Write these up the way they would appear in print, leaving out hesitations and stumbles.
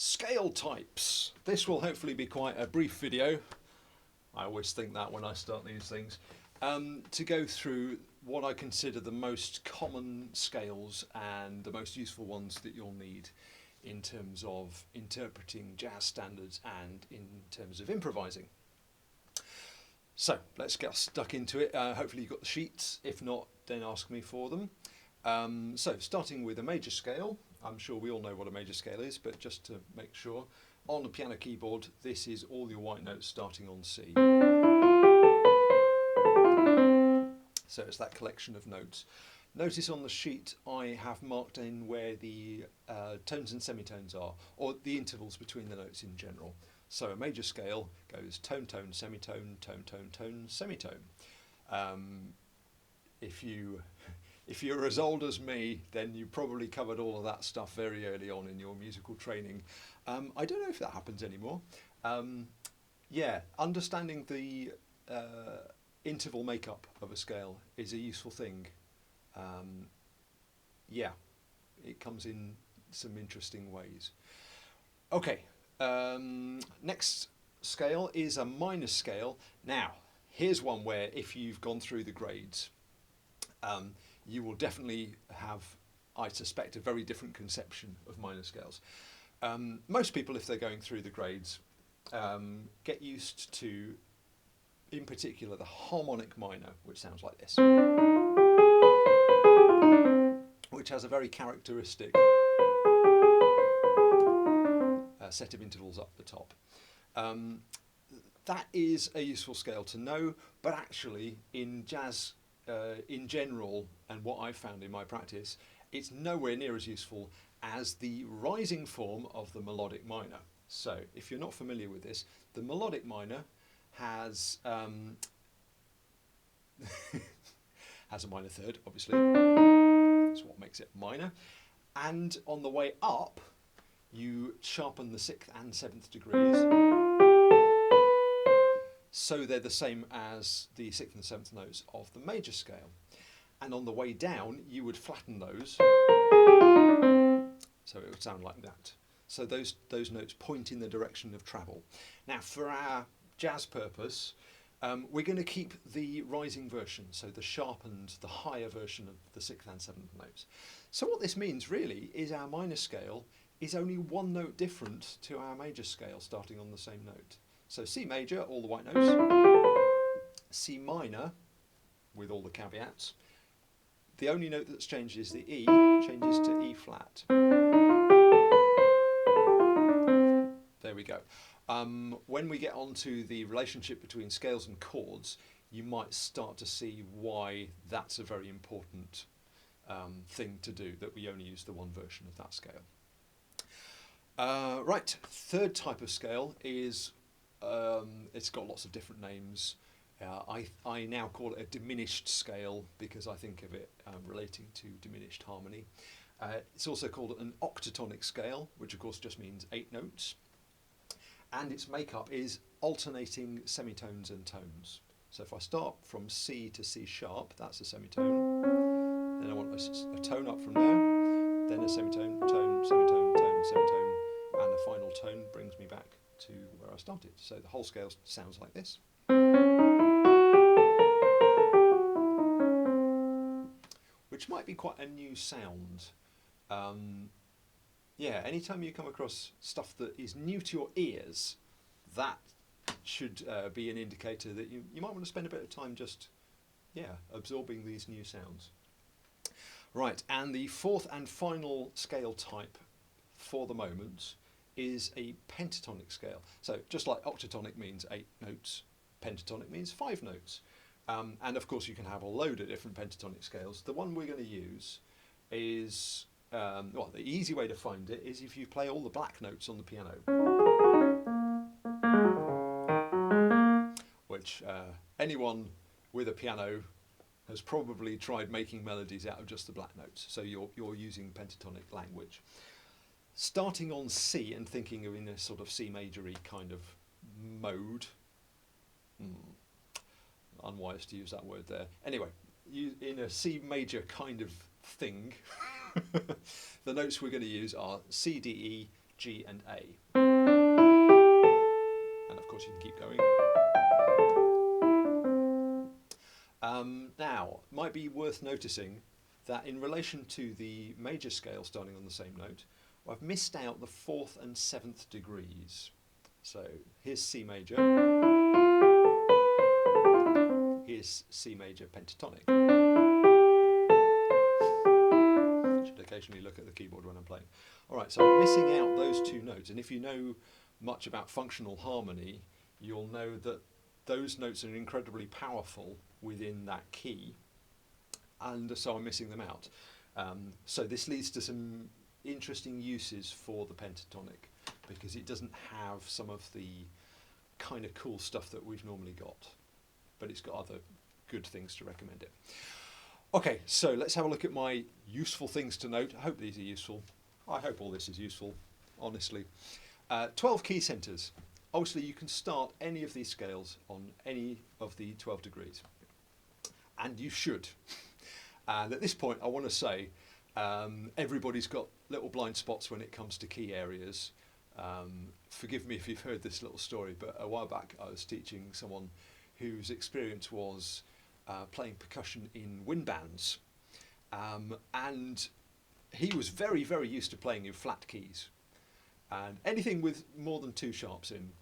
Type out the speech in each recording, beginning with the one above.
Scale types. This will hopefully be quite a brief video. I always think that when I start these things. To go through what I consider the most common scales and the most useful ones that you'll need in terms of interpreting jazz standards and in terms of improvising. So let's get stuck into it. Hopefully you've got the sheets. If not, then ask me for them. So starting with a major scale. I'm sure we all know what a major scale is, but just to make sure, on the piano keyboard, this is all your white notes starting on C. So it's that collection of notes. Notice on the sheet I have marked in where the tones and semitones are, or the intervals between the notes in general. So a major scale goes tone, tone, semitone, tone, tone, tone, semitone. If you're as old as me, then you probably covered all of that stuff very early on in your musical training. I don't know if that happens anymore. Yeah, understanding the interval makeup of a scale is a useful thing. Yeah, it comes in some interesting ways. Okay, next scale is a minor scale. Now, here's one where if you've gone through the grades, you will definitely have, I suspect, a very different conception of minor scales. Most people, if they're going through the grades, get used to, in particular, the harmonic minor, which sounds like this, which has a very characteristic set of intervals up the top. That is a useful scale to know, but actually in jazz in general, and what I've found in my practice, it's nowhere near as useful as the rising form of the melodic minor. So if you're not familiar with this, the melodic minor has has a minor third, obviously. That's what makes it minor. And on the way up, you sharpen the 6th and 7th degrees, so they're the same as the 6th and 7th notes of the major scale. And on the way down, you would flatten those, so it would sound like that. So those notes point in the direction of travel. Now, for our jazz purpose, we're going to keep the rising version, so the sharpened, the higher version of the 6th and 7th notes. So what this means really is our minor scale is only one note different to our major scale, starting on the same note. So C major, all the white notes. C minor, with all the caveats. The only note that's changed is the E, changes to E flat. There we go. When we get onto the relationship between scales and chords, you might start to see why that's a very important thing to do, that we only use the one version of that scale. Right, third type of scale is, it's got lots of different names. I now call it a diminished scale because I think of it relating to diminished harmony. It's also called an octatonic scale, which of course just means 8 notes. And its makeup is alternating semitones and tones. So if I start from C to C sharp, that's a semitone. Then I want a tone up from there, then a semitone, tone, semitone, tone, semitone, and the final tone brings me back to where I started. So the whole scale sounds like this. Which might be quite a new sound. Yeah, anytime you come across stuff that is new to your ears, that should be an indicator that you might want to spend a bit of time just, absorbing these new sounds. Right, and the fourth and final scale type for the moment is a pentatonic scale. So just like octatonic means 8 notes, pentatonic means 5 notes. And of course you can have a load of different pentatonic scales. The one we're going to use is, well, the easy way to find it is if you play all the black notes on the piano. Which anyone with a piano has probably tried making melodies out of just the black notes. So you're using pentatonic language. Starting on C and thinking of in a sort of C major-y kind of mode. Unwise to use that word there. Anyway, in a C major kind of thing, the notes we're going to use are C, D, E, G and A. And of course you can keep going. Now, might be worth noticing that in relation to the major scale starting on the same note, I've missed out the 4th and 7th degrees. So here's C major, here's C major pentatonic. I should occasionally look at the keyboard when I'm playing. Alright, so I'm missing out those 2 notes, and if you know much about functional harmony, you'll know that those notes are incredibly powerful within that key, and so I'm missing them out. So this leads to some interesting uses for the pentatonic, because it doesn't have some of the kind of cool stuff that we've normally got, but it's got other good things to recommend it. Okay, so let's have a look at my useful things to note. I hope these are useful. I hope all this is useful, honestly. 12 key centres. Obviously you can start any of these scales on any of the 12 degrees, and you should. And at this point I want to say everybody's got little blind spots when it comes to key areas. Forgive me if you've heard this little story, but a while back I was teaching someone whose experience was playing percussion in wind bands, and he was very, very used to playing in flat keys, and anything with more than 2 sharps in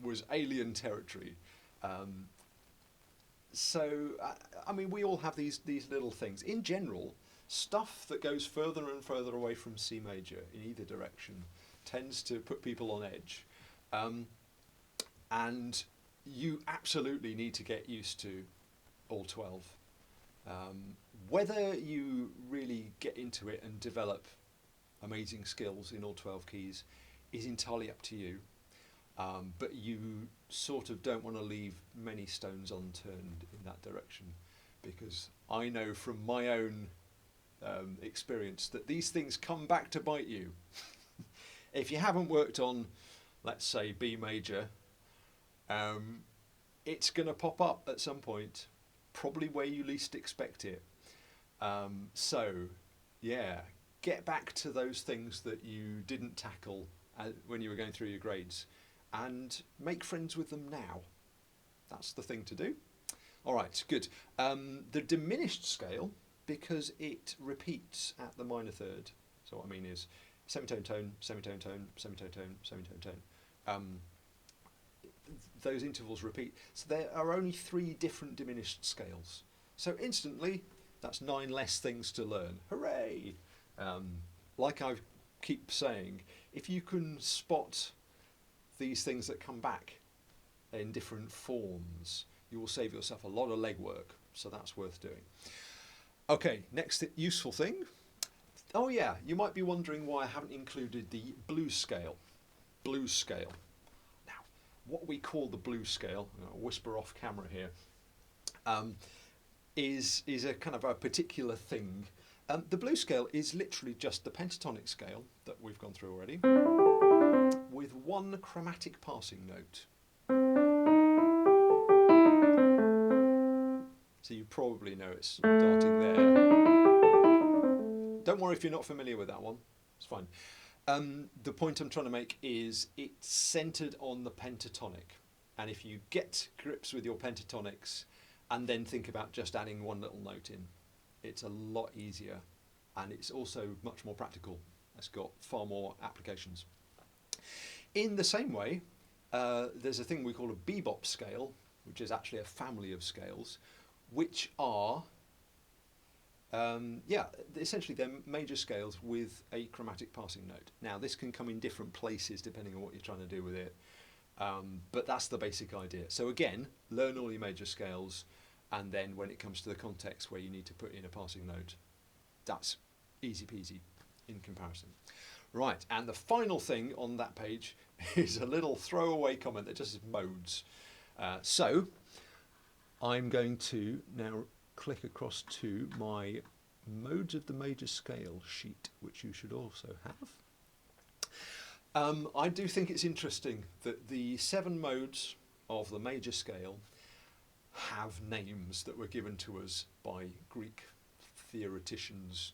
was alien territory. So I mean, we all have these little things. In general, stuff that goes further and further away from C major in either direction tends to put people on edge, and you absolutely need to get used to all 12. Whether you really get into it and develop amazing skills in all 12 keys is entirely up to you, but you sort of don't want to leave many stones unturned in that direction, because I know from my own experience that these things come back to bite you. If you haven't worked on, let's say, B major, it's going to pop up at some point, probably where you least expect it. So yeah, get back to those things that you didn't tackle when you were going through your grades, and make friends with them now. That's the thing to do. Alright, good. The diminished scale, because it repeats at the minor third, so what I mean is semitone tone, semitone tone, semitone tone, semitone tone. Those intervals repeat. So there are only 3 different diminished scales. So instantly, that's 9 less things to learn. Hooray! Like I keep saying, if you can spot these things that come back in different forms, you will save yourself a lot of legwork. So that's worth doing. Okay, next useful thing. Oh yeah, you might be wondering why I haven't included the blues scale. Blues scale. Now, what we call the blues scale, I'll whisper off camera here, is a kind of a particular thing. The blues scale is literally just the pentatonic scale that we've gone through already, with 1 chromatic passing note. So you probably know it's starting there. Don't worry if you're not familiar with that one, it's fine. The point I'm trying to make is it's centered on the pentatonic, and if you get grips with your pentatonics and then think about just adding 1 little note in, it's a lot easier, and it's also much more practical. It's got far more applications. In the same way, there's a thing we call a bebop scale, which is actually a family of scales, which are essentially they're major scales with a chromatic passing note. Now this can come in different places depending on what you're trying to do with it, but that's the basic idea. So again, learn all your major scales, and then when it comes to the context where you need to put in a passing note, that's easy peasy in comparison. Right, and the final thing on that page is a little throwaway comment that just says modes. So I'm going to now click across to my modes of the major scale sheet, which you should also have. I do think it's interesting that the 7 modes of the major scale have names that were given to us by Greek theoreticians.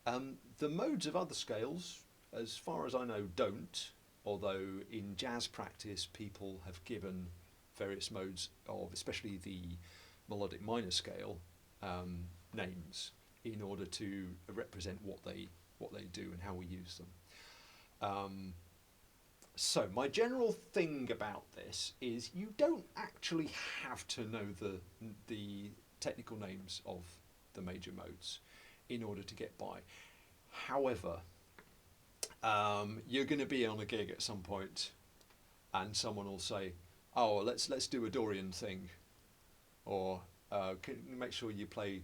The modes of other scales as far as I know, don't. Although in jazz practice, people have given various modes of, especially the melodic minor scale, names in order to represent what they do and how we use them. So my general thing about this is you don't actually have to know the technical names of the major modes in order to get by. However, you're going to be on a gig at some point and someone will say, oh, let's do a Dorian thing, or can you make sure you play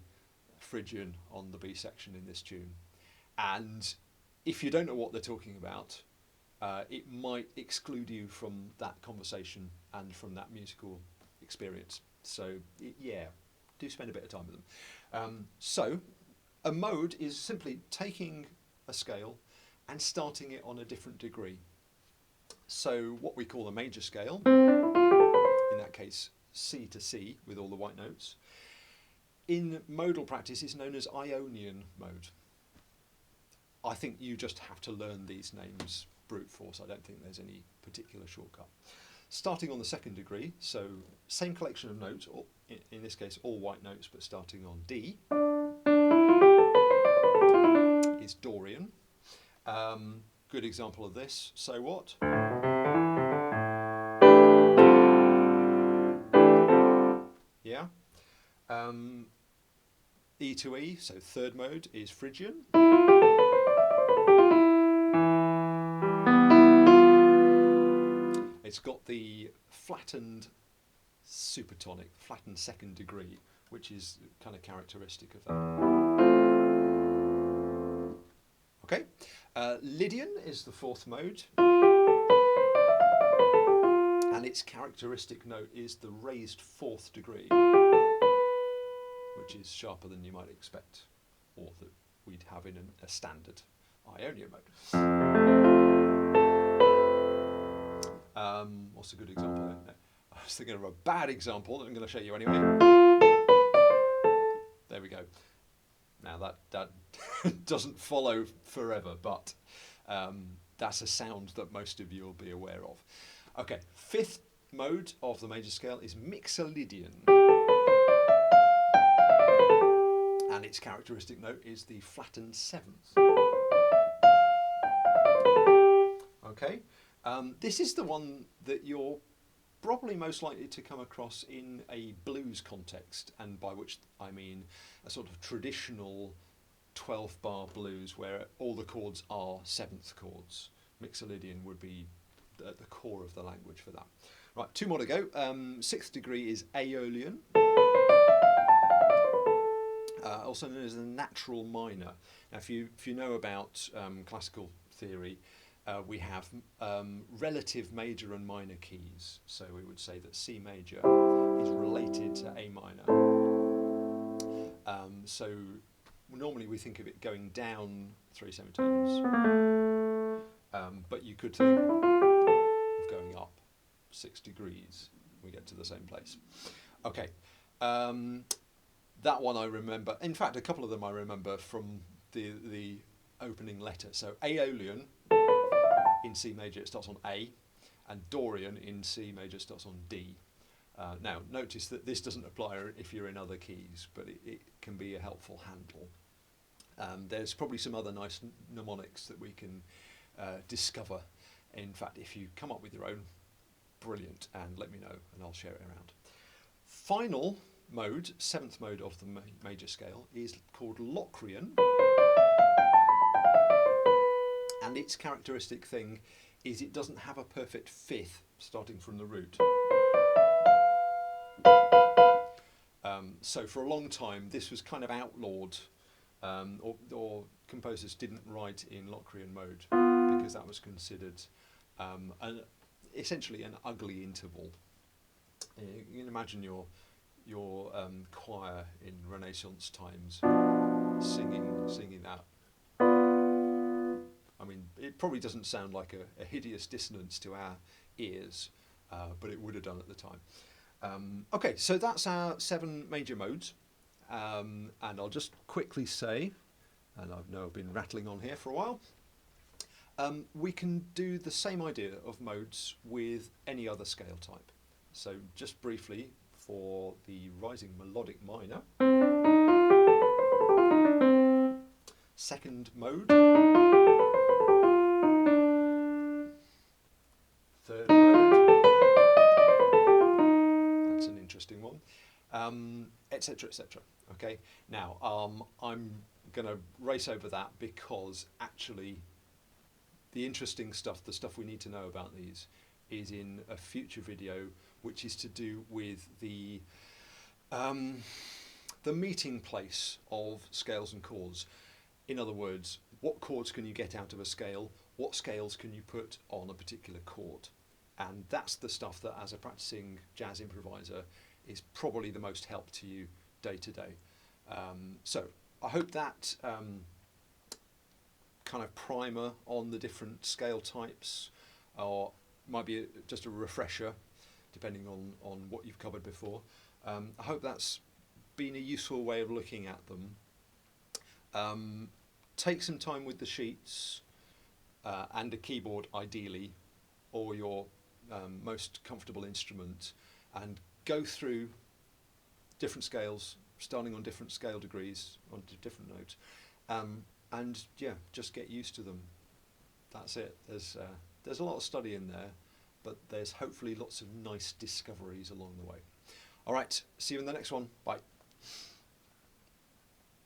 Phrygian on the B section in this tune. And if you don't know what they're talking about, it might exclude you from that conversation and from that musical experience. So yeah, do spend a bit of time with them. So a mode is simply taking a scale and starting it on a different degree. So what we call a major scale, in that case C to C with all the white notes, in modal practice is known as Ionian mode. I think you just have to learn these names brute force. I don't think there's any particular shortcut. Starting on the second degree, so same collection of notes, or in this case all white notes, but starting on D, is Dorian. Good example of this, so what? Yeah. E to E, so third mode, is Phrygian. It's got the flattened supertonic, flattened second degree, which is kind of characteristic of that. Okay, Lydian is the fourth mode, and its characteristic note is the raised fourth degree, which is sharper than you might expect, or that we'd have in a standard Ionian mode. What's a good example then? I was thinking of a bad example that I'm going to show you anyway. There we go. Now that doesn't follow forever, but that's a sound that most of you will be aware of. Okay, fifth mode of the major scale is Mixolydian, and its characteristic note is the flattened seventh. Okay, this is the one that you're probably most likely to come across in a blues context, and by which I mean a sort of traditional 12-bar blues where all the chords are seventh chords. Mixolydian would be at the core of the language for that. Right, two more to go. Sixth degree is Aeolian, also known as a natural minor. Now, if you know about classical theory, we have relative major and minor keys. So we would say that C major is related to A minor. So normally we think of it going down 3 semitones, but you could think of going up 6 degrees. We get to the same place. Okay, that one I remember. In fact, a couple of them I remember from the opening letter. So Aeolian in C major, it starts on A, and Dorian in C major starts on D. Now, notice that this doesn't apply if you're in other keys, but it can be a helpful handle. There's probably some other nice mnemonics that we can discover. In fact, if you come up with your own, brilliant, and let me know, and I'll share it around. Final mode, seventh mode of the major scale, is called Locrian. And its characteristic thing is it doesn't have a perfect fifth starting from the root. So for a long time this was kind of outlawed, or composers didn't write in Locrian mode because that was considered essentially an ugly interval. You can imagine your choir in Renaissance times singing that. I mean, it probably doesn't sound like a hideous dissonance to our ears, but it would have done at the time. Okay, so that's our 7 major modes, and I'll just quickly say, and I know I've been rattling on here for a while, We can do the same idea of modes with any other scale type. So just briefly, for the rising melodic minor, second mode, third mode, that's an interesting one, etc., etc. Okay, now I'm going to race over that because actually the interesting stuff, the stuff we need to know about these, is in a future video, which is to do with the meeting place of scales and chords. In other words, what chords can you get out of a scale? What scales can you put on a particular chord? And that's the stuff that, as a practicing jazz improviser, is probably the most help to you day to day. So I hope that kind of primer on the different scale types, or might be just a refresher, depending on what you've covered before. I hope that's been a useful way of looking at them. Take some time with the sheets and a keyboard, ideally, or your most comfortable instrument, and go through different scales, starting on different scale degrees, on different notes, and yeah, just get used to them. That's it. There's a lot of study in there, but there's hopefully lots of nice discoveries along the way. All right, see you in the next one. Bye.